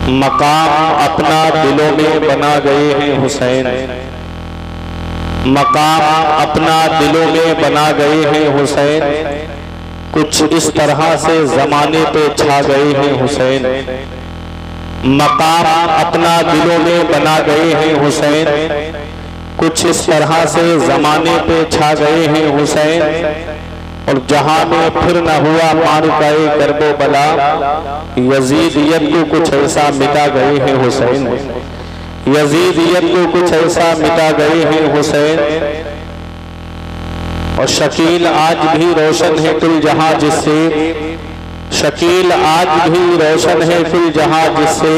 मकाम अपना दिलों में बना गए हैं हुसैन, मकाम अपना दिलों में बना गए हैं हुसैन, कुछ इस तरह से जमाने पे छा गए हैं हुसैन। मकाम अपना दिलों में बना गए हैं हुसैन, कुछ इस तरह से जमाने पे छा गए हैं हुसैन। और जहां में फिर न हुआ मारुकाए करबो बला, यजीदियत को कुछ ऐसा मिटा गए हैं हुसैन, यजीदियत को कुछ ऐसा मिटा गए हैं हुसैन। और शकील आज भी रोशन है कुल जहां जिससे, शकील आज भी रोशन है कुल जहां जिससे,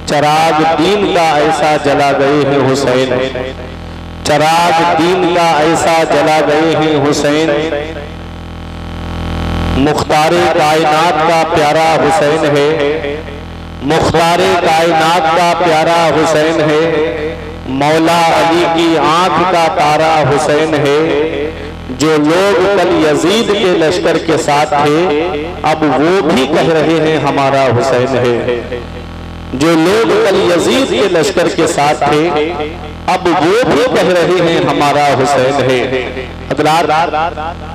चराग दीन का ऐसा जला गए हैं हुसैन, चराग दीन का ऐसा जला गए हैं हुसैन। मुख्तारे कायनात का प्यारा हुसैन है, मुख्तारे कायनात का प्यारा हुसैन है, मौला अली की आंख का तारा हुसैन है। जो लोग कल यजीद के लश्कर के साथ थे अब वो भी कह रहे हैं हमारा हुसैन है, जो लोग कल यजीद के लश्कर के साथ थे अब वो भी कह रहे हैं हमारा हुसैन है। हज़रात,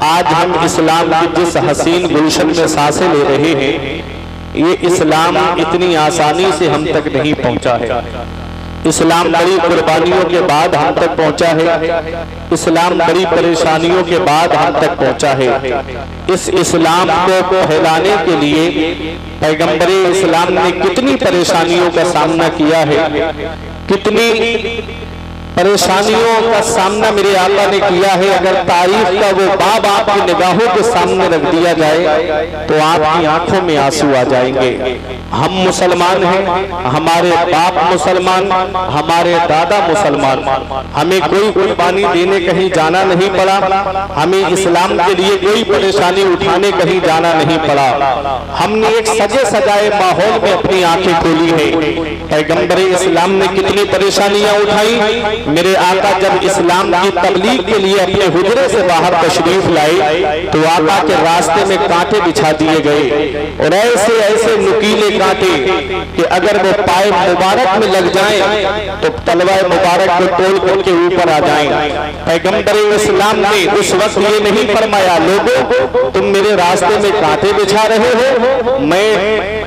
आज हम इस्लाम की जिस हसीन गुलशन में सांसें ले रहे हैं, ये इस्लाम इतनी आसानी से हम तक नहीं पहुंचा है। इस्लाम बड़ी कुर्बानियों के बाद हम तक पहुंचा है, इस्लाम बड़ी परेशानियों के बाद हम तक पहुंचा है। इस इस्लाम को फैलाने के लिए पैगंबर इस्लाम ने कितनी परेशानियों का सामना किया है, कितनी परेशानियों का सामना मेरे आका ने किया है। अगर तारीफ का वो बाब आपकी निगाहों के सामने रख दिया जाए तो आपकी आंखों में आंसू आ जाएंगे। हम मुसलमान हैं, हमारे बाप मुसलमान, हमारे दादा मुसलमान, हमें कोई कुर्बानी देने कहीं जाना नहीं पड़ा, हमें इस्लाम के लिए कोई परेशानी उठाने कहीं जाना नहीं पड़ा। हमने एक सजे सजाए माहौल में अपनी आंखें खोली है। पैगंबर इस्लाम ने कितनी परेशानियां उठाई। मेरे आका जब इस्लाम की तबलीग के लिए अपने हुजरे से बाहर तशरीफ लाए तो आका के रास्ते में कांटे बिछा दिए गए, और ऐसे ऐसे नुकीले कांटे कि अगर वो पाए मुबारक में लग जाएं तो तलवार मुबारक को तोड़ करके ऊपर आ जाएं। पैगंबर इस्लाम ने उस वक्त ये नहीं फरमाया, लोगों तुम मेरे रास्ते में कांटे बिछा रहे हो, मैं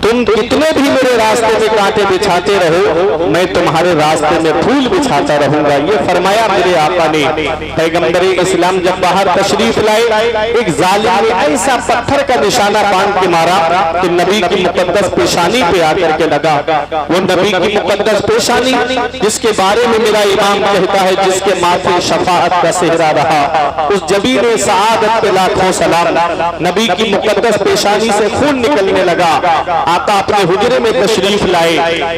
तुम कितने भी मेरे रास्ते में कांटे बिछाते रहो, मैं तुम्हारे रास्ते में फूल बिछाता रहूंगा। ये फरमाया मेरे आका ने। पैगंबर इस्लाम जब बाहर तशरीफ लाए, एक जालिम ने ऐसा पत्थर का निशाना बांध के मारा कि नबी की मुकद्दस पेशानी पे आकर के लगा। वो नबी की मुकद्दस पेशानी जिसके बारे में मेरा इमाम कहता है, जिसके माथे शफाअत का सेहरा रहा, उस जबीन सआदत पे लाखों सलाम। नबी की मुकद्दस पेशानी से खून निकलने लगा। आका अपने हुजरे में तशरीफ लाए,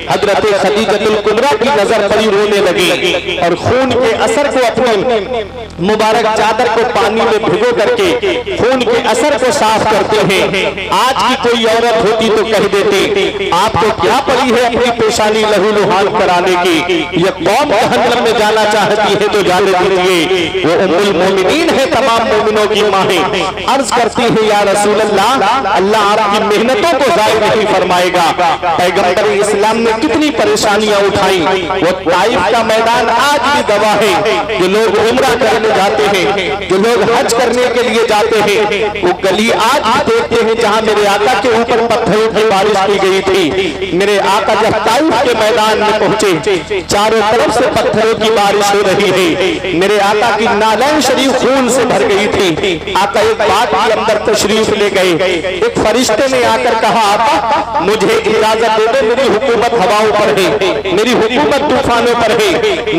हजरत खदीजतुल कुबरा की नजर पड़ी, रोने लगी और खून के असर को अपने मुबारक चादर को पानी में भिगो करके खून के असर को साफ करते हैं। आज की कोई औरत होती तो कह देती आपको क्या पड़ी है अपनी पेशानी लहूलुहान कराने की, ये कौम जहन्नम में जाना चाहती है तो जाने दीजिए, वो उम्मुल मोमिनीन है, तमाम मोमिनों की माँ है। अर्ज करती है या रसूल अल्लाह, अल्लाह आपकी मेहनतों को जायज़ नहीं फरमाएगा। पैगंबर इस्लाम ने कितनी परेशानियां उठाई। वो ताइफ का मैदान आज भी गवाह है। जो लोग उम्रा करने जाते हैं, जो लोग हज करने के लिए जाते हैं, वो गली आज भी देखते हैं जहां मेरे आका के ऊपर पत्थरों की बारिश की गई थी। मेरे आका जब ताइफ के मैदान में पहुंचे, चारों तरफ से पत्थरों की बारिश हो रही है। मेरे आका की नालैन शरीफ खून से भर गई थी। आका एक बात के अंदर तशरीफ ले गए। एक फरिश्ते ने आकर कहा, आका मुझे इजाजत दे दो, मेरी हुकूमत हवाओं पर है, मेरी हुकूमत तूफानों पर है,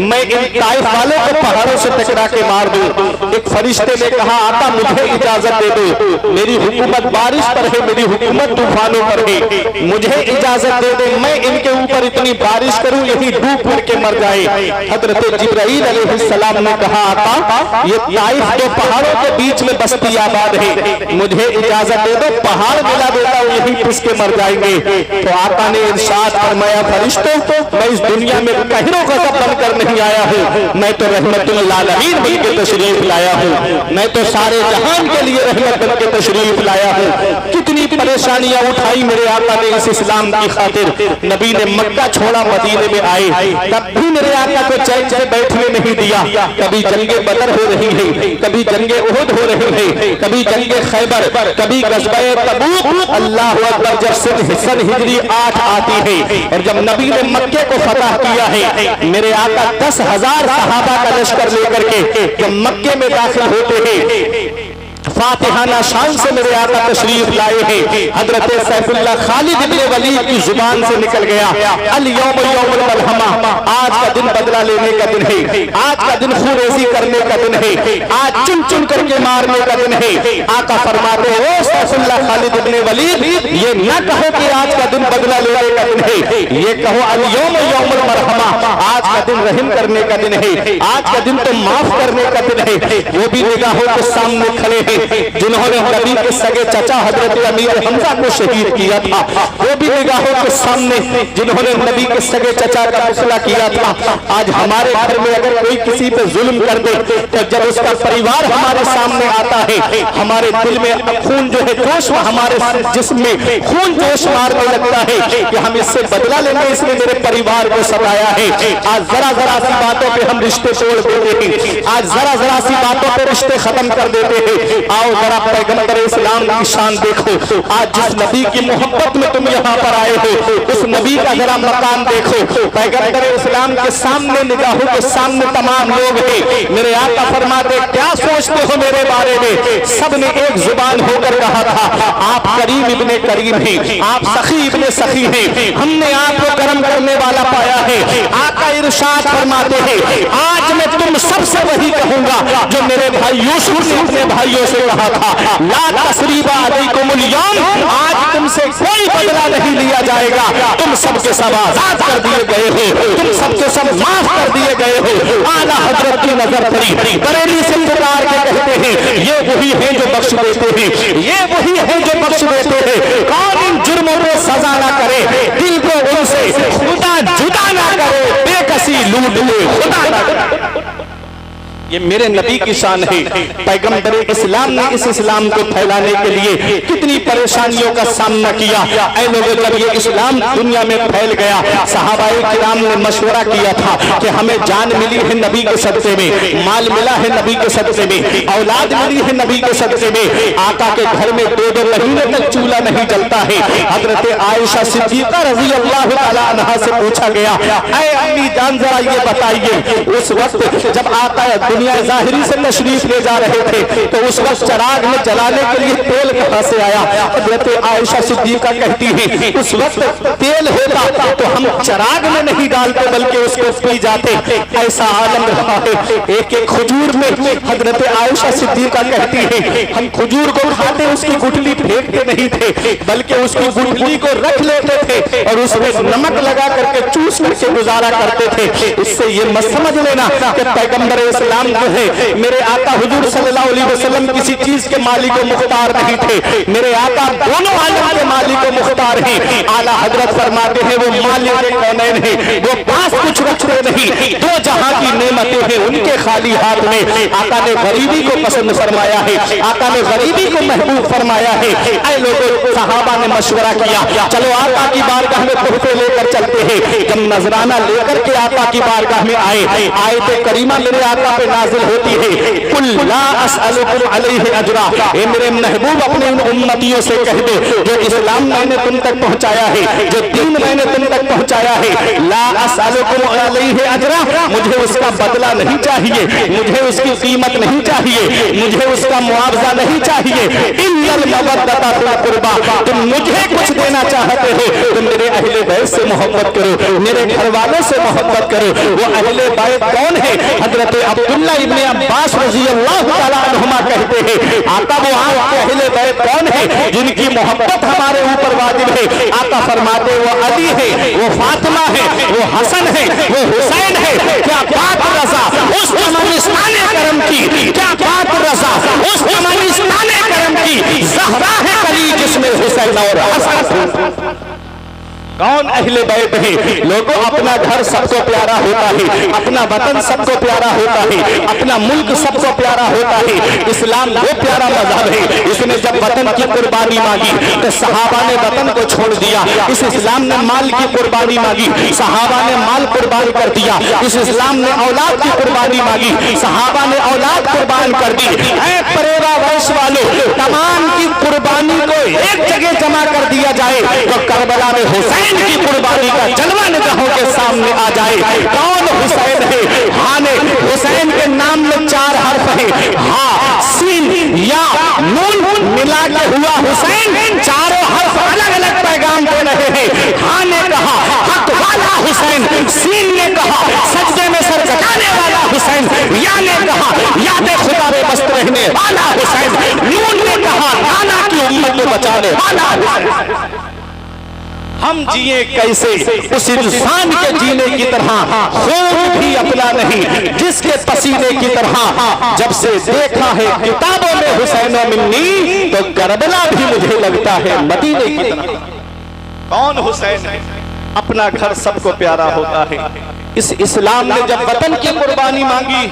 मैं इन ताइफ वालों को पहाड़ों से टकरा के मार दूं। एक फरिश्ते ने कहा, आका मुझे इजाजत दे दो, मेरी हुकूमत बारिश पर है, मेरी हुकूमत तूफानों पर है, मुझे इजाजत दे दे, मैं इनके ऊपर इतनी बारिश करूं यही डूब करके मर जाए। हजरत जिब्राईल अलैहिस्सलाम ने कहा, आका ये ताइफ तो पहाड़ों के बीच में बस्ती आबाद है, मुझे इजाजत दे दो, पहाड़ मिला देता हूं यही पिस के मर जाएंगे। तो आका ने इरशाद फरमाया, फरिश्तों मैं इस दुनिया में कहरों का सब बनकर नहीं आया हूँ, मैं तो रहमतुल आलमीन बनके तशरीफ लाया हूँ, मैं तो सारे जहान के लिए रहमत बनके तशरीफ लाया हूँ। कितनी परेशानियां उठाई मेरे आका ने इस इस्लाम की खातिर। नबी ने मक्का छोड़ा, मदीने में आए, तब भी मेरे आका को चैन से बैठने नहीं दिया। कभी जंगे बदर हो रही है, कभी जंगे उहुद हो रही है, कभी जंगे खैबर, कभी गज़वे तबूक। अल्लाह अकबर। जब सन हिजरी 8 आती है और जब नबी ने मक्के को फतह किया है, मेरे आका 10,000 सहाबा का लश्कर लेकर के जब मक्के में दाखिल होते हैं, फातिहाना शान से मेरे आका तशरीफ लाए हैं। हजरत सैफुल्लाह खालिद इब्ने वलीद की जुबान से निकल गया, अल यौम यौमुल मलहमा, आज का दिन बदला लेने का दिन है, आज का दिन खूरेजी करने का दिन है, आज चुन चुन करके मारने का दिन है। आका फरमाते हो सैफुल्लाह खालिद इब्ने वलीद, ये न कहो कि आज का दिन बदला लेने का दिन है, ये कहो अल यौम यौमुल मलहमा, आज का दिन रहम करने का दिन है, आज का दिन तो माफ करने का दिन है। वो भी निगाहों के सामने खड़े हैं जिन्होंने नबी के सगे चचा हजरत अमीर हमजा को शहीद किया था, वो भी निगाहों के सामने जिन्होंने नबी के सगे चचा का फैसला किया था। आज हमारे घर में अगर कोई किसी पे जुल्म कर दे तो जब उसका परिवार हमारे सामने आता है, हमारे दिल में खून जो है जोश, हमारे जिस्म में खून जोश मारने लगता है कि हम इससे बदला लेंगे, इसने मेरे परिवार को सताया है। आज जरा जरा सी बातों पे हम रिश्ते तोड़ देते हैं, आज जरा जरा सी बातों पे रिश्ते खत्म कर देते हैं। आओ जरा पैगंबर इस्लाम की शान देखो, आज जिस नबी की मोहब्बत में तुम यहाँ पर आए हो, उस नबी का जरा मकान देखो। पैगंबर इस्लाम के सामने, निगाहों के सामने तमाम लोग हैं। मेरे आका फरमाते, क्या सोचते हो मेरे बारे में? सबने एक जुबान होकर कहा था, आप करीम इब्ने करीम हैं, आप सखी इब्ने सखी हैं, हमने आपको करम करने वाला पाया है। आका इरशाद फरमाते हैं, आज मैं तुम सबसे वही कहूंगा जो मेरे भाई यूसुफ ने अपने भाइयों से कहा था, ला तसरीबा अलैकुमुल यौम, आज तुमसे कोई बदला नहीं लिया जाएगा, तुम सबके सब आजाद कर दिए गए हो, तुम सबके सब माफ कर दिए गए हो। आला हजरत की नजर पड़ी, बरेली से पुकार के कहते हैं, ये वही है जो बख्श देते हैं, ये वही है जो बख्श देते हैं। कौन इन जुर्मों को सजा ना करे, दिल को उनसे खुदा जुदा ना करे, बेकसी लूट ले खुदा ना करे। ये मेरे नबी की शान है। पैगंबर इस्लाम ने इस इस्लाम को फैलाने के लिए कितनी परेशानियों का सामना किया। ऐ लोगों, जब ये इस्लाम दुनिया में फैल गया, सहाबाए किराम ने मशवरा किया था कि हमें जान मिली है नबी के सदक़े में, माल मिला है नबी के सदक़े में, औलाद मिली है नबी के सदक़े में। आका के घर में 2-2 महीने तक चूल्हा नहीं जलता है। हजरत आयशा सिद्दीक़ा रज़ी अल्लाह तआला अन्हा से पूछा गया, ऐ अम्मी जान जरा ये बताइए, उस वक्त जब आका दुनिया ज़ाहिरी से तशरीफ ले जा रहे थे तो उस वक्त चराग में जलाने के लिए तेल कहां से आया? हज़रत आयशा सिद्दीक़ा कहती है, उस वक्त तेल होता तो हम चराग में नहीं डालते बल्कि उसको पी जाते। ऐसा आलम रहा है। एक एक खजूर में हज़रत आयशा सिद्दीक़ा कहती है, हम खजूर को खाते उसकी गुठली फेंकते नहीं थे बल्कि उसकी गुठली को रख लेते थे और उसमें नमक लगा करके चूस करके गुजारा करते थे। इससे ये मत समझ लेना कि पैगंबर इस्लाम जो है, मेरे आका हुजूर सल्लल्लाहु अलैहि वसल्लम किसी चीज के मालिक व मुख्तार नहीं थे। मेरे आका दोनों आलम के मालिक व मुख्तार हैं। आला हजरत फरमाते हैं, वो मालिक कौनैन है, वो पास कुछ रखते नहीं, 2 जहां की नेमतें हैं उनके खाली हाथ में। आका ने गरीबी को पसंद फरमाया है, आका ने गरीबी को महबूब फरमाया है। ऐ लोगों, सहाबा ने मशवरा किया, चलो आका की बारगाह में तोहफे लेकर चलते हैं। जब नजराना लेकर के आका की बारगाह में आए, आयत करीमा मेरे आका पे नाज़िल होती है, कुल ला असअलुकुम अलैहि अजरा, ए मेरे महबूब अपने उन उम्मतियों से कह दो जो इस्लाम मैंने तुम तक पहुंचाया है, जो दीन मैंने तुम तक पहुंचाया है, ला असअलुकुम अलैहि अजरा, मुझे उसका बदला नहीं चाहिए, मुझे उसकी कीमत नहीं चाहिए, मुझे उसका मुआवजा नहीं चाहिए। इन्नल मवद्दता फिल कुर्बा, तुम मुझे कुछ देना चाहते हो तो मेरे अहले बैत से मोहब्बत करो, मेरे घर वालों से मोहब्बत करो। वो अहले बैत कौन है? हजरत अब्दुल्ला इब्ने अब्बास रज़ी अल्लाह तआला अन्हुमा कहते हैं, आका वो आपके अहले बैत कौन है जिनकी मोहब्बत हमारे ऊपर वाजिब है? आका फरमाते, वो अली है, वो फातिमा है, वो हसन है, वो हुसैन है। क्या बात रज़ा उस तमन्निस्ताने करम की, क्या बात रज़ा उस तमन्निस्ताने करम की, ज़हरा है कली जिसमें हुसैन और हसन। कौन अहले बैत है? लोगों, अपना घर सबको प्यारा होता है, अपना वतन सबको प्यारा होता है, अपना मुल्क सबको प्यारा होता है। इस्लाम वो प्यारा मजहब है, इसने जब वतन की कुर्बानी मांगी तो सहाबा ने वतन को छोड़ दिया। इस इस्लाम ने माल की कुर्बानी मांगी, सहाबा ने माल कुर्बान कर दिया। इस इस्लाम ने औलाद की कुर्बानी मांगी, सहाबा ने औलाद कुर्बान कर दी। परेवा वैश्य वालों, तमाम की कुर्बानी को एक जगह जमा कर दिया जाए तो करबला में हुसैन की कुर्बानी का जलवा निगाहों के सामने आ जाए। कौन हुसैन है? हाँ ने हुसैन के नाम में 4 हर्फ है, हा, सीन, या, नून मिला के हुआ हुसैन। चारों हर्फ अलग अलग पैगाम दे रहे हैं। हाँ ने कहा हक वाला हुसैन, सीन ने कहा सजदे में सर झुकाने वाला हुसैन, या ने कहा याद खुदा में मस्त रहने वाला हुसैन, नून ने कहा नाना की उम्मत को बचाने वाला हुसैन। हम जिए कैसे? उस इंसान के जीने की तरह, खून भी अपना नहीं जिसके पसीने की तरह। जब से देखा है किताबों में हुसैन व मिन्नी, तो करबला भी मुझे लगता है मदीने की तरह। कौन हुसैन है? अपना घर सबको प्यारा होता है। इस इस्लाम ने जब वतन की कुर्बानी मांगी,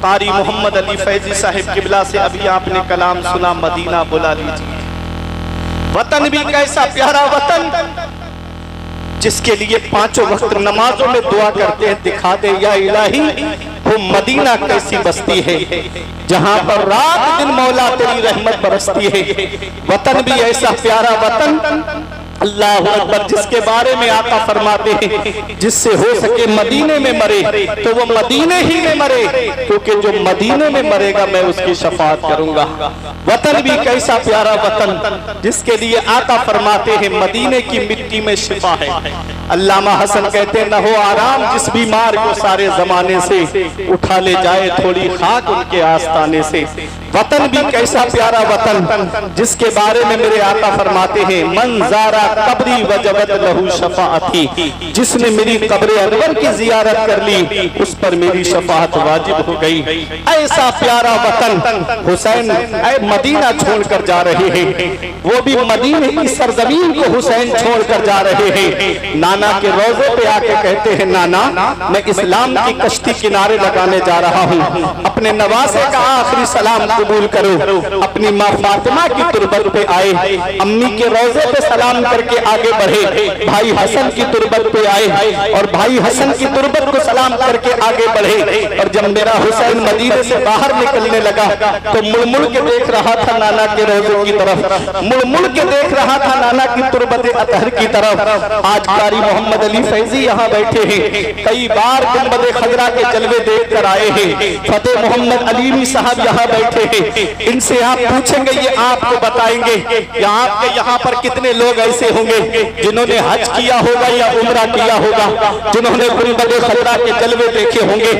कारी मोहम्मद अली फैजी साहिब किबला से अभी आपने कलाम सुना, मदीना बुला लीजिए। वतन भी कैसा प्यारा वतन, जिसके लिए 5 वक्त नमाजों में दुआ करते हैं, दिखा दे या इलाही वो मदीना कैसी बस्ती है जहां पर रात दिन मौला तेरी रहमत बरसती है। वतन भी ऐसा प्यारा वतन, अल्लाह अकबर, जिसके बारे में आका फरमाते हैं जिससे हो सके मदीने में मरे तो वो मदीने ही में मरे, क्योंकि जो मदीने में मरेगा मैं उसकी शफाअत करूंगा। वतन भी कैसा प्यारा वतन, जिसके लिए आका फरमाते हैं मदीने की मिट्टी में शिफा है। अल्लामा हसन कहते न हो आराम जिस बीमार को सारे जमाने से, उठा ले जाए थोड़ी खाक उनके आस्ताने से। वतन भी कैसा प्यारा वतन, जिसके बारे में मेरे आका फरमाते हैं मंजारा कब्री वजबत लहू शफाअती, जिसने मेरी कब्र अनवर की जियारत कर ली उस पर मेरी शफाअत वाजिब हो गई। ऐसा प्यारा वतन हुसैन मदीना छोड़कर जा रहे हैं, वो भी मदीने की सरजमीन को हुसैन छोड़कर जा रहे हैं। नाना के रोजे पे आके कहते हैं नाना मैं इस्लाम की कश्ती किनारे लगाने जा रहा हूँ, अपने नवासे का आखिरी सलाम कबूल करो। अपनी माँ फातिमा की तुरबत पे आए, अम्मी के रोजे पे सलाम करके आगे बढ़े, भाई हसन की तुरबत पे आए और भाई हसन की तुरबत को सलाम करके आगे बढ़े। और जब मेरा हुसैन मदीने से बाहर निकलने लगा तो मुड़ के देख रहा था नाना के रोजे की तरफ, मुड़ के देख रहा था नाना की तुरबत अतहर की तरफ। आज कारी मोहम्मद अली फैजी यहाँ बैठे हैं, कई बार गुंबद खजरा के जलवे देख कर आए हैं। फतेह मोहम्मद अलीमी साहब यहाँ बैठे हैं, इनसे आप पूछेंगे ये आपको बताएंगे कि आपके यहाँ पर कितने लोग ऐसे होंगे जिन्होंने हज किया होगा या उम्रा किया होगा, जिन्होंने गुंबद खजरा के जलवे देखे होंगे।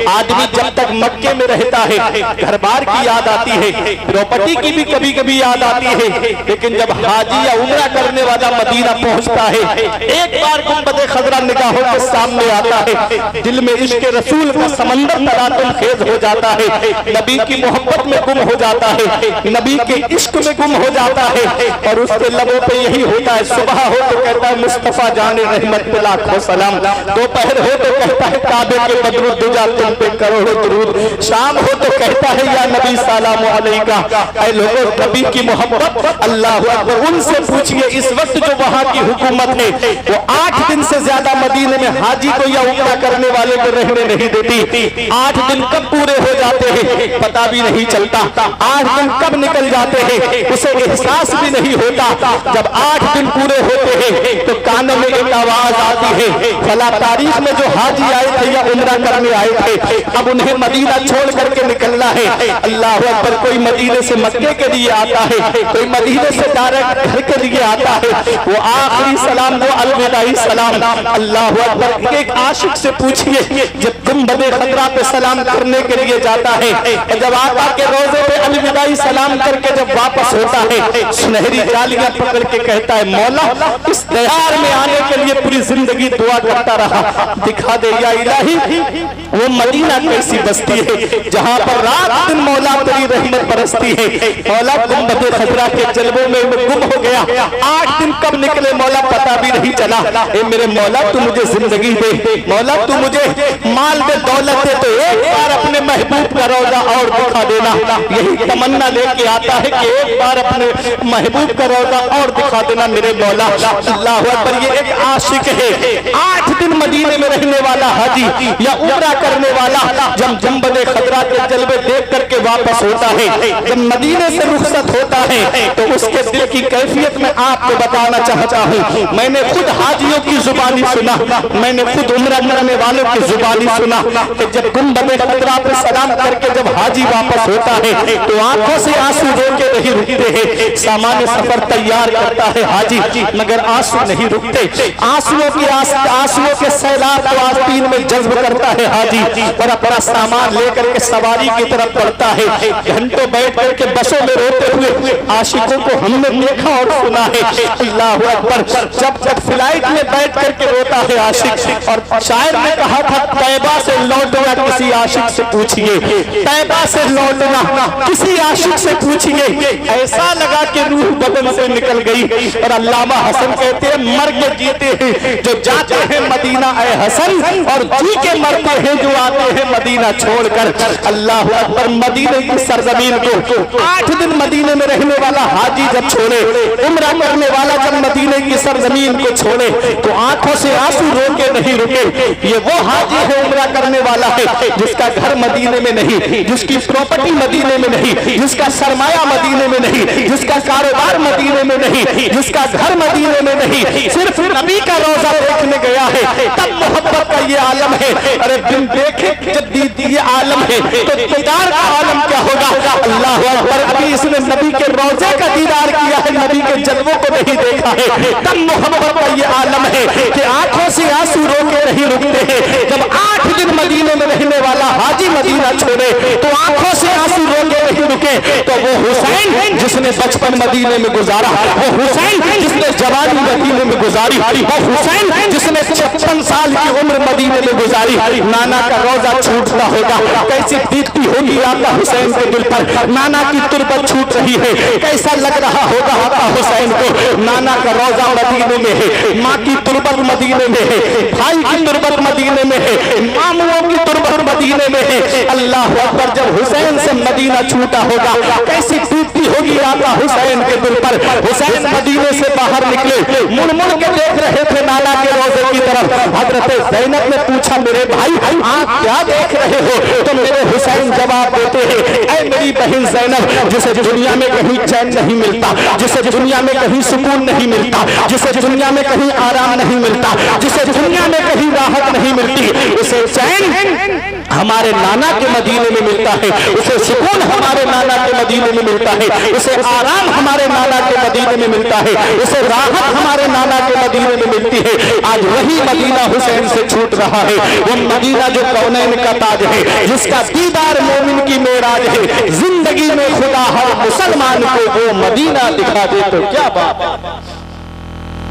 आदमी जब तक मक्के में रहता है घर बार की याद आती है, प्रॉपर्टी की भी कभी कभी याद आती है, लेकिन जब हाजी या उम्रा करने वाला मदीना पहुंचता है एक बार गुंबद खजरा निगाहों के सामने आता है, दिल में इश्क रसूल का समंदर तरातुम खेज हो जाता है, नबी की मोहब्बत में गुम हो जाता है, नबी के इश्क में गुम हो जाता है। और उसके लबों पे यही होता है, सुबह हो तो कहता है मुस्तफा जाने रहमत पे लाखों सलाम, दोपहर हो तो कहता है काबे के बदरुद दुजा तुम पे करोड़ों दुरूद, शाम हो तो कहता है या नबी सलाम अलैका। ऐ लोगों नबी की मोहब्बत अल्लाह अकबर, उनसे पूछिए इस वक्त जो वहाँ की हुकूमत है वो 8 दिन से ज्यादा मदीने में हाजी को या उम्रा करने वाले को रहने नहीं देती। 8 दिन कब पूरे हो जाते हैं पता भी नहीं चलता, 8 दिन कब निकल जाते हैं उसे एहसास भी नहीं होता। जब 8 दिन पूरे होते हैं तो कानों में एक आवाज आती है फला तारीख में जो हाजी आए थे या उम्रा करने आए थे अब उन्हें मदीना छोड़ करके निकलना है। अल्लाह अकबर, कोई मदीने से मक्के के लिए आता है, कोई मदीने से डायरेक्ट घर के लिए आता है, वो आखिरी सलाम वो अलविदाई सलाम। अल्लाह अकबर, एक आशिक से पूछिए जब गुंबद खजरा पे सलाम करने के लिए जाता है, जब आका के रोजे पे अलविदाई सलाम करके जब वापस होता है सुनहरी जालियां पकड़ के कहता है मौला इस दयार में आने के लिए लिए पूरी जिंदगी दुआ करता रहा, दिखा दे या इलाही वो मदीना कैसी बस्ती है जहाँ पर रात दिन मौला तेरी रहमत बरसती है। मौला गुंबद खजरा के जलवों में गुम हो गया, 8 दिन कब निकले मौला पता भी नहीं चला। ए मेरे मौला तू मुझे जिंदगी दे, मौला तू मुझे माल दे, दौलत दे, तो एक बार अपने महबूब का रौजा और दिखा देना। यही तमन्ना लेके आता है कि एक बार अपने महबूब का रौजा और दिखा देना मेरे मौला। अल्लाह अकबर। ये एक आशिक है, 8 दिन मदीने में रहने वाला हाजी या उम्रा करने वाला जब गुंबद खजरा के जलवे देख करके वापस होता है, जब मदीने से रुखसत होता है, तो उसके दिल की कैफियत में आपको बताना चाहता हूँ। मैंने खुद हाजियों की जुबानी सुना, मैंने खुद उम्रा करने वालों की जुबानी सुना कि जब गुंबद खजरा पर सलाम करके जब हाजी वापस होता है तो आंखों से आंसू रोके नहीं रुकते हैं। सामान्य सफर तैयार करता है हाजी, मगर आंसू नहीं रुकते। आंसुओं के सैलाब को आस्तीन में जज्ब करता है हाजी और अपना सामान लेकर के सवारी की तरफ बढ़ता है। घंटों बैठ करके बसों में रोते हुए आशिकों को हमने देखा और सुना है। अल्लाह अकबर। जब जब फ्लाइट में बैठ करके रोता है आशिक, और शायर ने कहा था तैबा से लौटना किसी आशिक से पूछिए, तैबा से लौटना किसी आशिक से पूछिए, ऐसा लगा कि रूह बदन से निकल गई। और अल्लामा हसन कहते हैं मर के जीते हैं जो जाते हैं मदीना ए हसन, और जी के मरते हैं जो आते हैं मदीना छोड़कर। अल्लाह अकबर। मदीने की सरजमीन को 8 दिन मदीने में रहने वाला हाजी जब छोड़े, उम्रा करने वाला जब मदीने की सरजमीन को छोड़े तो आंखों से आंसू रोके नहीं रुके। ये वो हाजी है, उम्रा करने वाला है, जिसका घर मदीने में नहीं, जिसकी प्रॉपर्टी मदीने में नहीं, जिसका सरमाया मदीने में नहीं, जिसका कारोबार मदीने में नहीं, जिसका घर मदीने में नहीं, सिर्फ नबी का रोजा देखने गया है। तब मोहब्बत का ये आलम है। अरे बिन देखे जब ये आलम है तो दीदार का आलम क्या होगा। अल्लाह अकबर। अभी इसने नबी के रोजे का दीदार किया है, नबी के जलवों को नहीं देखा है। तब मोहब्बत का ये आलम है कि आंखों से आंसू रोके नहीं रुकते हैं। जब 8 दिन मदीने में रहने वाला हाजी मदीना छोड़े तो आंखों से आंसू रोके नहीं रुके। तो वो हुसैन जिसने बचपन मदीने में गुजारा, वो हुसैन जिसने जवानी मदीने में गुजारी, वो हुसैन जिसने 56 साल की उम्र मदीने में गुजारी, नाना का रोजा छूटता होगा, कैसी बीतती होगी आका हुसैन के दिल पर। नाना की तुरबत छूट रही है, कैसा लग रहा होगा आका हुसैन को। नाना का रोजा मदीने में है, माँ की तुरबत मदीने में है, भाई की तुरबत मदीने में है, मामुओं की तुरबत मदीने में है। अल्लाह अकबर। जब हुसैन से मदीना छूटा होगा, कैसी बीतती होगी आका हुसैन के दिल पर। हुसैन मदीने से बाहर निकले, मुड़ मुड़ के देख रहे थे नाना के रोजे की तरफ। हजरत ज़ैनब ने पूछा मेरे भाई आप क्या देख रहे हो। तो मेरे हुसैन जवाब देते हैं ऐ मेरी बहन ज़ैनब, जिसे दुनिया में कहीं चैन नहीं मिलता, जिसे दुनिया में कहीं सुकून नहीं मिलता, जिसे दुनिया में कहीं आराम नहीं मिलता, जिसे दुनिया में कहीं राहत नहीं मिलती, उसे चैन हमारे नाना के मदीने में मिलता है, उसे सुकून हमारे नाना के मदीने में मिलता है, उसे आराम हमारे नाना के मदीने में मिलता है, उसे राहत हमारे नाना के मदीने में मिलती है। आज वही मदीना हुसैन से छूट रहा है, वो मदीना जो कौनैन का ताज है, जिसका दीदार मोमिन की मेराज है। जिंदगी में खुदा हर मुसलमान को वो मदीना दिखा दे तो क्या बात।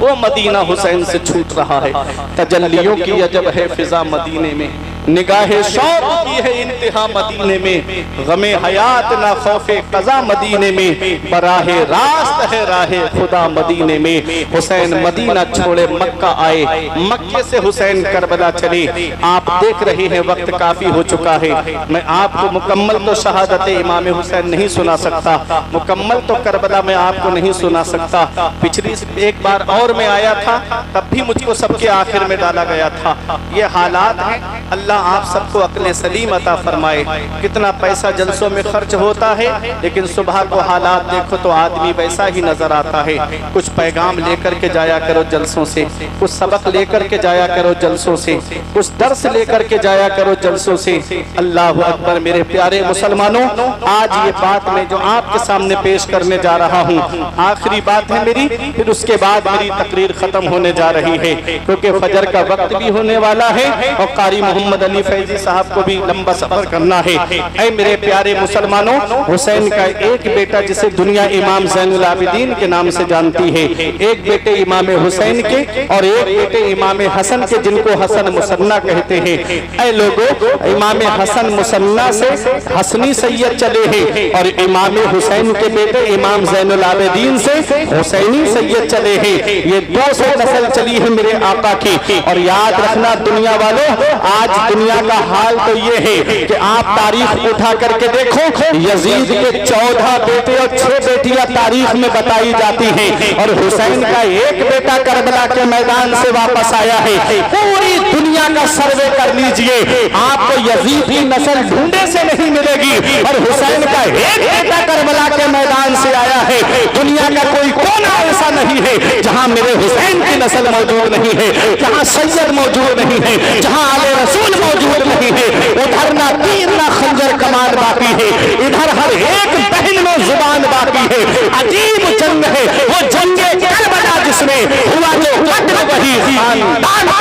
वो मदीना हुसैन से छूट रहा है। तजल्लियों की अजब है फिजा मदीने में, निगाहे शौक की है इंतहा मदीने में, गमे हयात ना खौफे कज़ा मदीने में, बराहे रास्त है राहे खुदा मदीने में। हुसैन मदीना छोड़े मक्का आए, मक्के से हुसैन करबला चले। आप देख रहे हैं वक्त काफी हो चुका है, मैं आपको मुकम्मल तो शहादत इमाम हुसैन नहीं सुना सकता, मुकम्मल तो करबला में आपको नहीं सुना सकता। पिछली एक बार और मैं आया था, तब भी मुझको सबके आखिर में डाला गया था। ये हालात हैं, अल्लाह आप सबको अक्ल सलीम अता फरमाए। कितना पैसा जलसों में खर्च होता है, लेकिन सुबह को हालात देखो तो आदमी वैसा ही नजर आता है। कुछ पैगाम लेकर के जाया करो जलसों से, कुछ सबक लेकर के जाया करो जलसों से, कुछ दर्स लेकर के जाया करो जलसों से। अल्लाह अकबर। मेरे प्यारे मुसलमानों, आज ये बात मैं जो आपके सामने पेश करने जा रहा हूँ आखिरी बात है मेरी, फिर उसके बाद मेरी तकरीर खत्म होने जा रही है, क्योंकि फजर का वक्त भी होने वाला है और कारी मोहम्मद अली फैजी साहब को भी लंबा सफर करना है। ऐ मेरे प्यारे मुसलमानों, हुसैन का एक बेटा जिसे दुनिया इमाम ज़ैनुल आबिदीन के नाम से जानती है, एक बेटे इमाम हुसैन के और एक बेटे इमाम हसन के, जिनको हसन मुसन्ना कहते हैं। ऐ लोगों, इमाम हसन मुसन्ना से हसनी सैयद चले हैं और इमाम हुसैन के बेटे इमाम ज़ैनुल आबिदीन से हुसैनी सैयद चले हैं। ये 200 नस्ल चली है मेरे आका की। और याद रखना दुनिया वालों, आज दुनिया का हाल तो ये है कि आप तारीख उठा करके देखो, यजीद के 14 बेटे और 6 बेटियां तारीख में बताई जाती हैं और हुसैन का एक बेटा करबला के मैदान से वापस आया है। पूरी दुनिया का सर्वे कर लीजिए, आपको यजीद की नस्ल ढूंढे से नहीं मिलेगी और हुसैन का एक बेटा करबला के मैदान से आया है। दुनिया का कोई कोना ऐसा नहीं है जहां मेरे हुसैन की नस्ल मौजूद नहीं है, जहां सैयद मौजूद नहीं है, जहां आले रसूल मौजूद नहीं है। उधर ना तीर ना खंजर कमान बाकी है, इधर हर एक बहन में जुबान बाकी है। अजीब जंग है वो जंगे करबला जिसमें हुआ जो कत्ल वही खानदान।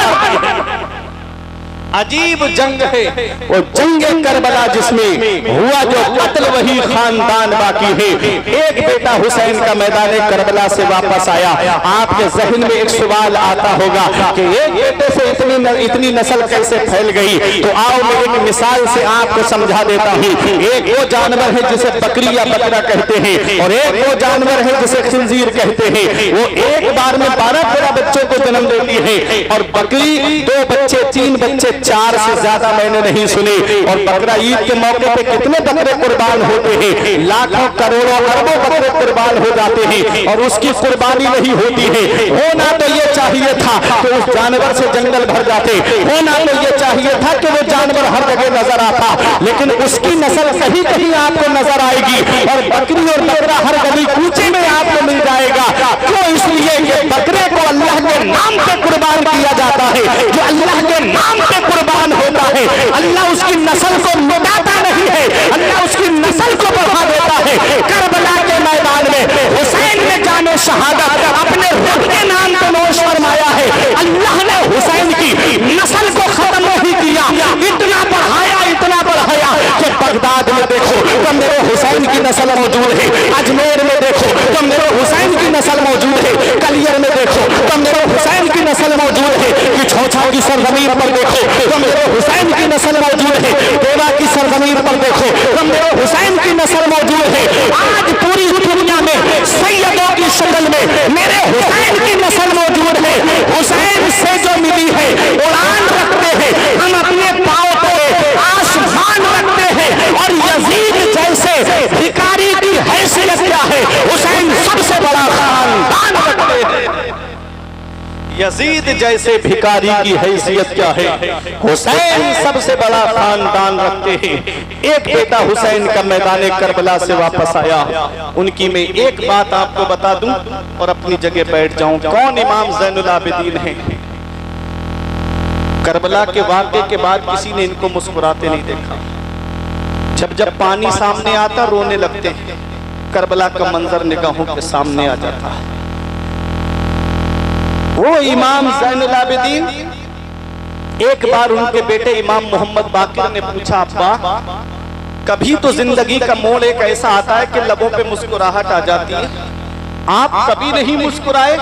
अजीब जंग है वो जंगे करबला जिसमें हुआ जो कत्ल वही खानदान बाकी है। एक बेटा हुसैन का मैदान करबला से वापस आया। आपके जहन में एक सवाल आता होगा कि एक बेटे से इतनी नस्ल कैसे फैल गई? तो आओ मैं एक मिसाल से आपको समझा देता हूँ। एक वो जानवर है जिसे बकरी या बकरा कहते हैं और एक वो जानवर है जिसे खिंजीर कहते हैं। वो एक बार में 12-13 बच्चों को जन्म देती है और बकरी 2 बच्चे 3 बच्चे 4 से ज्यादा मैंने नहीं सुने। और बकरा ईद के मौके पे कितने बकरे कुर्बान होते हैं, लाखों करोड़ों अरबों बकरे कुर्बान हो जाते हैं और उसकी कुर्बानी नहीं होती है। होना तो ये चाहिए था कि उस जानवर से जंगल भर जाते, होना तो ये चाहिए था कि वो जानवर हर जगह नजर आता, लेकिन उसकी नस्ल कहीं कहीं आपको नजर आएगी और बकरी और बकरा हर गली कूचे में आपको मिल जाएगा। क्यों? इसलिए कि बकरे को अल्लाह के नाम पे कुर्बान किया जाता है। जो अल्लाह के नाम पे कुर्बान होता है, अल्लाह उसकी नस्ल को मिटाता नहीं है, अल्लाह उसकी नस्ल को बढ़ा देता है। करबला के मैदान में हुसैन ने जाने शहादत अपने रब के नाम पे नोश फरमाया है। अल्लाह ने हुसैन की नस्ल को खत्म नहीं किया, इतना बढ़ाया कि बगदाद में देखो तो मेरे हुसैन की नस्ल मौजूद है, अजमेर में देखो तो मेरे हुसैन की नस्ल मौजूद है, कलियर में देखो तो मेरे हुसैन की नस्ल मौजूद है, कि छौछा की सरजमीन पर देखो तो मेरे हुसैन की नस्ल मौजूद है, देवा की सरजमीन पर देखो तो मेरे हुसैन की नस्ल मौजूद है। आज पूरी दुनिया में सैयदों की शक्ल में मेरे हुसैन की नस्ल मौजूद है। हुसैन से जो मिली है उड़ान रखते हैं, हम अपने पांव पे आसमान रखते हैं। और यजीद जैसे भिखारी की हैसियत क्या है? हुसैन सबसे बड़ा खानदान रखते हैं। यजीद जैसे भिखारी की हैसियत क्या है? हुसैन सबसे बड़ा खानदान रखते हैं। एक बेटा हुसैन का मैदान करबला से वापस आया। उनकी मैं एक बात आपको बता दूं और अपनी जगह बैठ जाऊं। कौन इमाम ज़ैनुल आबिदीन हैं? करबला के वाक़े के बाद किसी ने इनको मुस्कुराते नहीं देखा। जब पानी सामने आता रोने लगते हैं। करबला का मंजर निगाहों के सामने आ जाता है। वो इमाम ज़ैनुल आबिदीन, एक बार उनके बेटे इमाम मोहम्मद बाकिर ने पूछा, अब्बा कभी तो जिंदगी का मोड़ एक ऐसा आता है कि लबों पे मुस्कुराहट आ जाती है, आप कभी नहीं मुस्कुराए?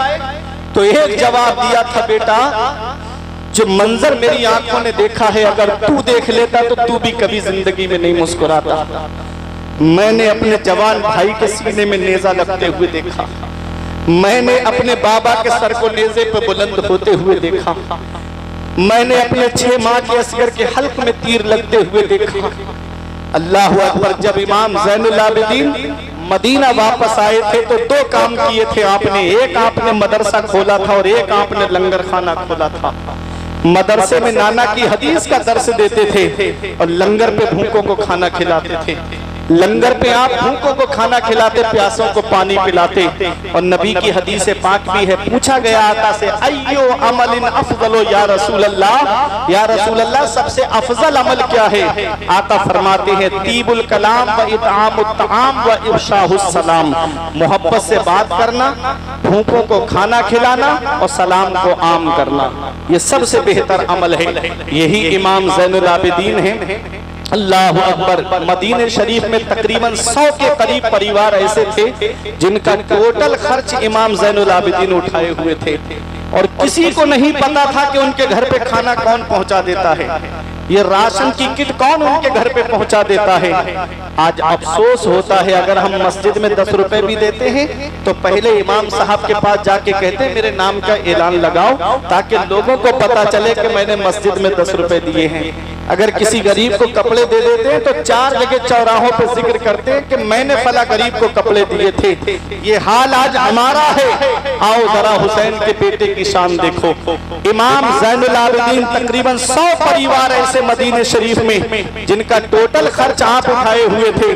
तो एक जवाब दिया था, बेटा जो मंजर मेरी आंखों ने देखा है अगर तू देख लेता तो तू भी कभी जिंदगी में नहीं मुस्कुराता। मैंने अपने जवान भाई के सीने में नेजा लगते हुए देखा, मैंने अपने बाबा के सर को नेज़े पे बुलंद होते हुए देखा, मैंने अपने 6 माह के असगर के हल्क में तीर लगते हुए देखा। अल्लाह अकबर। जब इमाम ज़ैनुल आबिदीन मदीना वापस आए थे तो 2 काम किए थे आपने। एक आपने मदरसा खोला था और एक आपने लंगर खाना खोला था। मदरसे में नाना की हदीस का दर्स देते थे और लंगर पे भूखों को खाना खिलाते थे। लंगर पे आप भूखों को खाना खिलाते, प्यासों को पानी पिलाते। और नबी की हदीस पाक भी है, पूछा गया आका से, अय्यो अमलिन अफजलो या रसूल अल्लाह, या रसूल अल्लाह सबसे अफजल अमल क्या है? आका फरमाते हैं, तीबुल कलाम व इतआमुत तआम व इफ्शाहुस सलाम, मोहब्बत से बात करना, भूखों को खाना खिलाना और सलाम को आम करना। ये सबसे बेहतर अमल है। यही इमाम ज़ैनुल आबिदीन है। अल्लाह अकबर। मदीने शरीफ में तकरीबन 100 के करीब परिवार ऐसे थे जिनका टोटल खर्च इमाम ज़ैनुल आबिदीन उठाए हुए थे, और किसी को नहीं पता था कि उनके घर पे खाना कौन पहुंचा देता है, ये राशन की किट कौन उनके घर पे पहुंचा देता है। आज अफसोस होता है, अगर हम मस्जिद में 10 रुपए भी देते हैं तो पहले इमाम साहब के पास जाके कहते हैं मेरे नाम का ऐलान लगाओ ताकि लोगों को पता चले कि मैंने मस्जिद में 10 रुपए दिए हैं। अगर किसी गरीब को कपड़े दे देते हैं तो 4 जगह चौराहों पे जिक्र करते हैं कि मैंने फला गरीब को कपड़े दिए थे। ये हाल आज हमारा है। आओ जरा हुसैन के बेटे की शान देखो। इमाम ज़ैनुल आबिदीन तकरीबन 100 परिवार ऐसे मदीने शरीफ में जिनका टोटल खर्च आप उठाए हुए थे।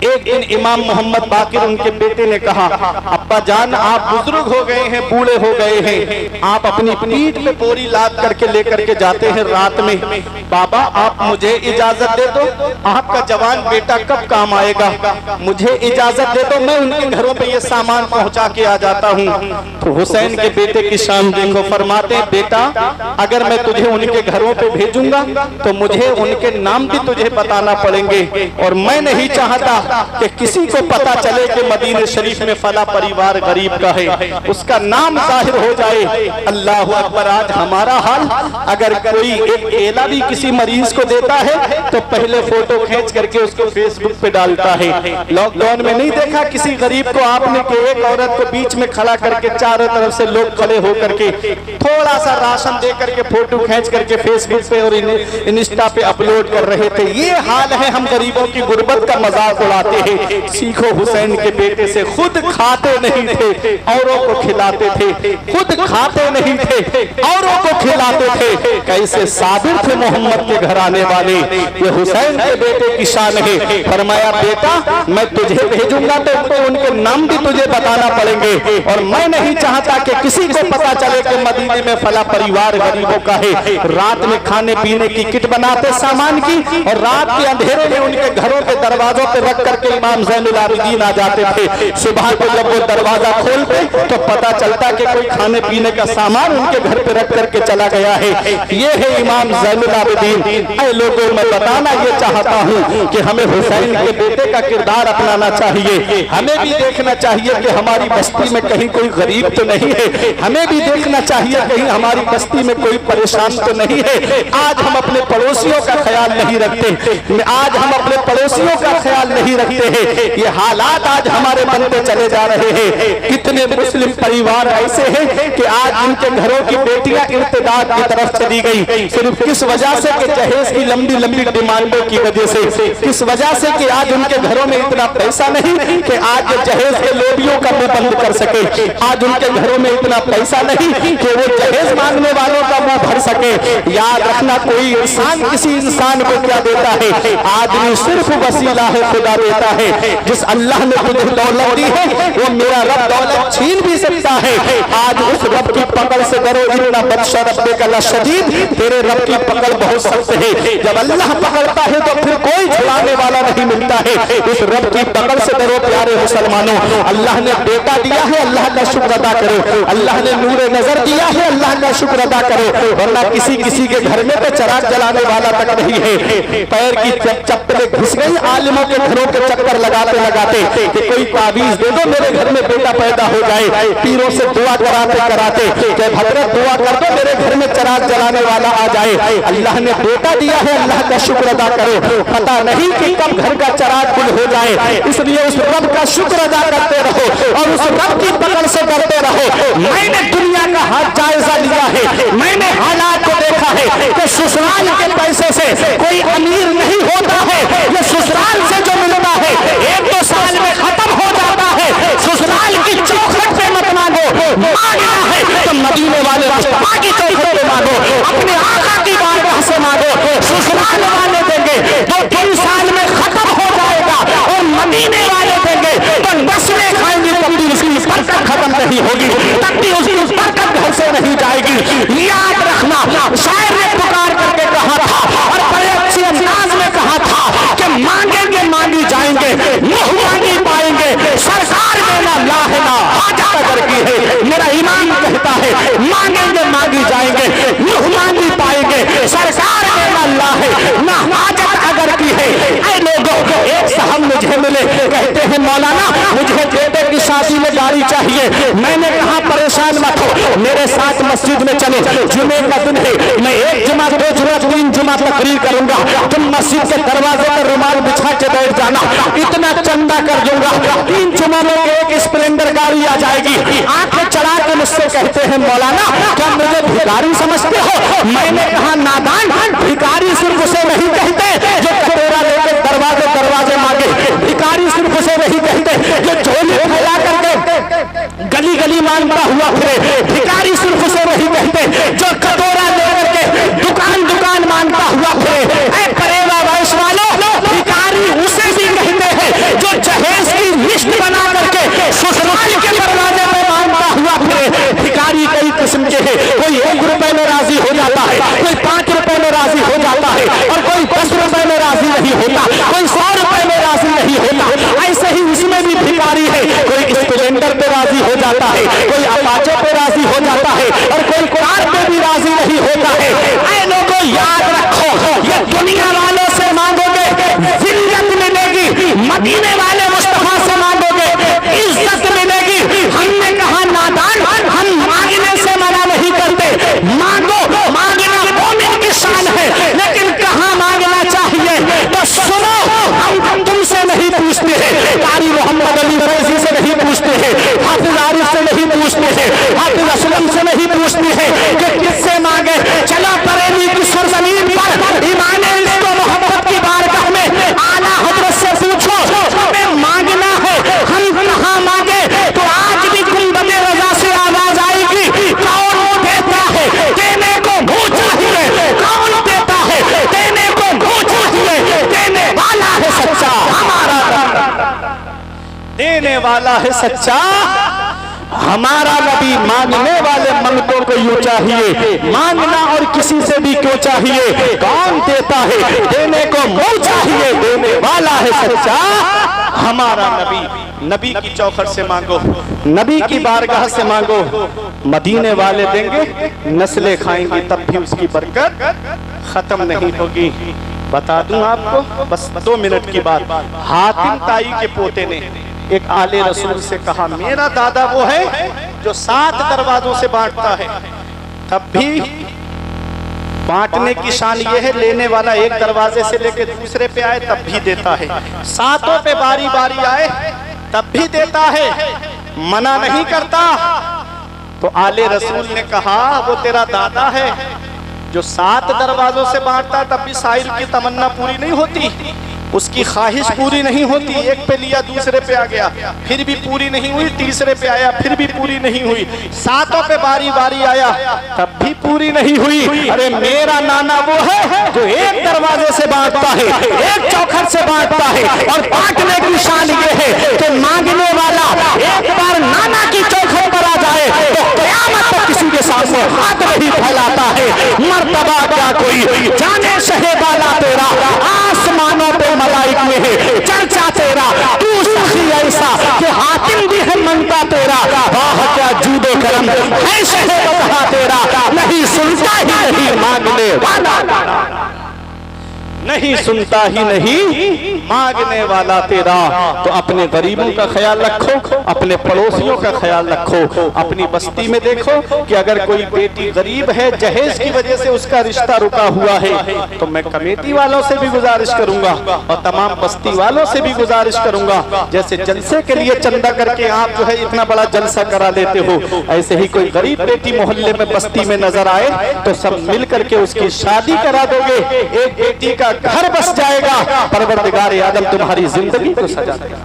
एक दिन इमाम मोहम्मद बाकिर उनके बेटे ने कहा, अब्बा जान आप बुजुर्ग हो गए हैं, बूढ़े हो गए हैं, आप अपनी पीठ पे बोरी लाद करके लेकर के जाते हैं रात में, बाबा आप मुझे इजाजत दे दो, आपका जवान बेटा कब काम आएगा, मुझे इजाजत दे दो, मैं उनके घरों पे ये सामान पहुंचा के आ जाता हूँ। तो हुसैन के बेटे की शान देखो, फरमाते हैं बेटा अगर मैं तुझे उनके घरों पे भेजूंगा तो मुझे उनके नाम भी तुझे बताना पड़ेंगे, और मैं नहीं चाहता कि किसी को पता चले कि मदीने शरीफ में फला परिवार गरीब का है, उसका नाम जाहिर हो जाए। अल्लाह अकबर। आज हमारा हाल, अगर कोई एक केला भी किसी मरीज को देता है तो पहले फोटो खींच करके उसको फेसबुक पे डालता है। लॉकडाउन में नहीं देखा किसी गरीब को आपने कि एक औरत को बीच में खड़ा करके चारों तरफ से लोग खड़े होकर के थोड़ा सा राशन दे करके फोटो खींच करके फेसबुक पे और इंस्टा पे अपलोड कर रहे थे। ये हाल है, हम गरीबों की गुर्बत का मजाक उड़ाते हैं। सीखो हुसैन के बेटे से, खुद खाते नहीं थे औरों को खिलाते थे, खुद खाते नहीं थे औरों को खिलाते थे। कैसे साबिर थे मोहम्मद के घर आने वाले। ये हुसैन के बेटे की शान है। फरमाया बेटा मैं तुझे भेजूंगा तो उनके नाम भी तुझे बताना पड़ेंगे, और मैं नहीं चाहता कि किसी को पता चले कि मदीने में फला परिवार गरीबों का है। रात में खाने पीने की किट बनाते सामान की, और रात के अंधेरे में उनके घरों के दरवाजों पे रख करके इमाम ज़ैनुल आबिदीन आ जाते थे। सुबह को जब वो दरवाजा खोलते तो पता चलता कि कोई खाने पीने का सामान उनके घर पे रख करके चला गया है। ये है इमाम ज़ैनुल आबिदीन। ऐ लोगों, मैं बताना ये चाहता हूँ कि हमें हुसैन के बेटे का किरदार अपनाना चाहिए। हमें भी देखना चाहिए कि हमारी बस्ती में कहीं कोई गरीब तो नहीं है, हमें भी देखना चाहिए कहीं हमारी बस्ती में कोई परेशान तो नहीं है। आज हम अपने पड़ोसियों का ख्याल नहीं रखते, आज हम अपने पड़ोसियों का ख्याल नहीं रखते हैं। ये हालात आज हमारे बनते चले जा रहे हैं। कितने मुस्लिम परिवार ऐसे हैं कि आज इनके घरों की बेटियां इर्तिदाद की तरफ चली गई, सिर्फ किस वजह से कि जहेज की लंबी लंबी डिमांडों की वजह से, किस वजह से कि आज उनके घरों में इतना पैसा नहीं कि आज जहेज के लोबियों का मुंह बंद कर सके, आज उनके घरों में इतना पैसा नहीं कि वो जहेज मांगने वालों का मुंह भर सके। याद रखना, कोई इंसान किसी इंसान को क्या देता है, आदमी सिर्फ वसीला है, खुदा देता है। जिस अल्लाह ने तुझे दौलत दी है वो मेरा रब दौलत छीन भी सकता है। आज उस रब की पकड़ से डरो, इतना बदशा रब्बे का लशदीद, तेरे रब की पकड़ बहुत सख्त है। जब अल्लाह पकड़ता है तो फिर कोई छुड़ाने वाला नहीं मिलता है। उस रब की पकड़ से डरो प्यारे मुसलमानों। अल्लाह ने बेटा दिया है, अल्लाह का शुक्र अदा करो। अल्लाह ने नूरे नजर दिया है, अल्लाह का शुक्र अदा करो। वरना किसी किसी के घर में तो चराग जलाने वाला तक नहीं है। पैर की चप्पलें घुस गई आलिमों के घरों के चक्कर लगाते लगाते कि कोई ताबीज दे दो मेरे घर में बेटा पैदा हो जाए। पीरों से दुआ कराते कराते कि भद्रत दुआ कर दो मेरे घर में चराग जलाने वाला आ जाए। अल्लाह ने बेटा दिया है, अल्लाह का शुक्र अदा करो। पता नहीं कि कब घर का चराग गुल हो जाए, इसलिए उस रब का शुक्र अदा करते रहो और उस रब की पकड़ से डरते रहो। मैंने दुनिया का हाथ जायजा लिया है, मैंने हालात को देखा है कि ससुराल के पैसे से कोई अमीर नहीं होता है। ये ससुराल से जो मिलता है 1-2 साल में खत्म हो जाता है। ससुराल की चौखट पे मत मांगो, मांगना है तो मदीने वाले मुस्तफा की चौखट पे मांगो, अपने आका की बारगाह से मांगो। ससुराल वाले देंगे तो 3 साल में खत्म हो जाएगा, और मदीने वाले देंगे तो नस्लें खाएंगे, तब भी उसकी बरकत खत्म नहीं होगी, तब भी उसकी बरकत घर से नहीं जाएगी। याद रखना, शायर ने पुकार करके कहा था और बड़े अच्छे अंदाज में कहा था कि मांगेंगे मांगी जाएंगे, मुंह मांगी पाएंगे, सरकार देना लाहना हाजत कदर की है। मेरा ईमान कहता है मांगेंगे मांगी जाएंगे, मस्जिद में चले, जुमे का दिन है, मैं 1 जुमा 2 जुमा 3 जुमा तकरीर करूंगा, तुम मस्जिद के दरवाजे पर रुमाल बिछा के बैठ जाना, इतना चंदा कर दूंगा। 3 जुमा में एक स्प्लेंडर गाड़ी आ जाएगी, आंखें चढ़ा के मुझसे कहते हैं मौलाना क्या मुझे भिखारी समझते हो? मैंने कहा नादान, भिखारी सिर्फ उसे नहीं कहते जो कटोरा लेकर दरवाजे दरवाजे मांगे, भिखारी सिर्फ उसे नहीं कहते जो झोली फैला करके गली गली मांगता हुआ फिरे, भिखारी सिर्फ उसे नहीं कहते जो कटोरा लेकर के दुकान दुकान मांगता हुआ फिरे। ऐ परेवा वैश वालों, भिखारी उसे भी कहते हैं जो जहेज की लिस्ट बना करके ससुराल के दरवाजे में मांगता हुआ फिरे। भिखारी कई किस्म के हैं, कोई 1 रुपए में राजी हो जाता है, कोई 5 रुपए में राजी हो जाता है, और कोई 10 रुपए में राजी नहीं होता, कोई 100 रुपए में राजी नहीं होता। ऐसे ही इसमें भी भिखारी है, कोई स्प्लेंडर पे राजी हो जाता है, कोई अपाचे पे राजी हो जाता है, और कोई कार पे भी राजी नहीं होता है। ऐ लोगों याद रखो, ये दुनिया वालों से मांगोगे जिल्लत मिलेगी, मदीने वाले मुस्तफा से मांगोगे इज्जत मिलेगी। हमने कहा नादान, हम मांगने से मना नहीं करते, मांगो, मांगना मोमिन की शान है, लेकिन कहाँ मांगना चाहिए तो सुनो। हम तुमसे नहीं पूछते हैं, कारी मोहम्मद अली फैजी से नहीं पूछते हैं, हाफिज आरिफ से नहीं पूछते हैं, हाफिज असलम से नहीं पूछते हैं कि किससे मांगे। चलो बरेली की सरजमीन पर ईमान इश्क और मोहब्बत की बारगाह में आला हजरत से पूछो हमें मांगना है, हम कहाँ मांगे? तो आज भी गुंबद रजा से आवाज आएगी, कौन देता है देने को मुंह चाहिए, कौन देता है देने को मुंह चाहिए, देने वाला है सच्चा हमारा, देने वाला है सच्चा हमारा नबी। मांगने वाले मंगतों को यूं चाहिए, मांगना और किसी से भी क्यों चाहिए, कौन देता है देने को मुंह चाहिए, देने वाला है सच्चा हमारा नबी। नबी की चौखट से मांगो, नबी की बारगाह से मांगो, मदीने वाले देंगे, नस्लें खाएंगी, तब भी उसकी बरकत खत्म नहीं होगी। बता दूं आपको, बस 2 मिनट की बात, हातिम ताई के पोते ने एक आले रसूल से कहा मेरा दादा वो है जो 7 दरवाजों से बांटता है, तब भी बांटने की शान ये है लेने वाला एक दरवाजे से लेके दूसरे पे आए तब भी देता है, 7 पे बारी बारी आए तब भी देता है, मना नहीं करता। तो आले रसूल ने कहा वो तेरा दादा है जो 7 दरवाजों से बांटता, तब भी साहिल की तमन्ना पूरी नहीं होती, उसकी ख्वाहिश पूरी नहीं होती। एक पे लिया दूसरे पे आ गया, फिर भी पूरी नहीं हुई, तीसरे पे आया फिर भी पूरी नहीं हुई, 7 पे बारी बारी आया तब भी पूरी नहीं हुई। अरे मेरा नाना वो है जो एक दरवाजे से बांटता है, एक चौखट से बांटता है, और बांटने की शान ये है कि मांगने वाला एक बार नाना की चौखट पर आ जाए तो क़यामत तक किसी के सामने हाथ नहीं फैलाता है। मर्तबा क्या कोई जाने शहे बाला तेरा, आसमानों पे मलाइक में है चर्चा तेरा, तू सखी ऐसा कि हातिम भी है मनता तेरा, वाह क्या जूदो करम है शहे बता तेरा, नहीं सुनता ही नहीं मांगने वाला, नहीं सुनता ही नहीं मांगने वाला तेरा। तो अपने गरीबों का ख्याल रखो, अपने पड़ोसियों का ख्याल रखो। अपनी बस्ती में देखो कि अगर कोई बेटी गरीब है, जहेज की वजह से उसका रिश्ता रुका हुआ है, तो मैं कमेटी वालों से भी गुजारिश करूंगा और तमाम बस्ती वालों से भी गुजारिश करूंगा, जैसे जलसे के लिए चंदा करके आप जो है इतना बड़ा जलसा करा लेते हो, ऐसे ही कोई गरीब बेटी मोहल्ले में बस्ती में नजर आए तो सब मिल करके उसकी शादी करा दोगे, एक बेटी का घर बस जाएगा, परवरदिगार आदम तुम्हारी जिंदगी को सजा देगा।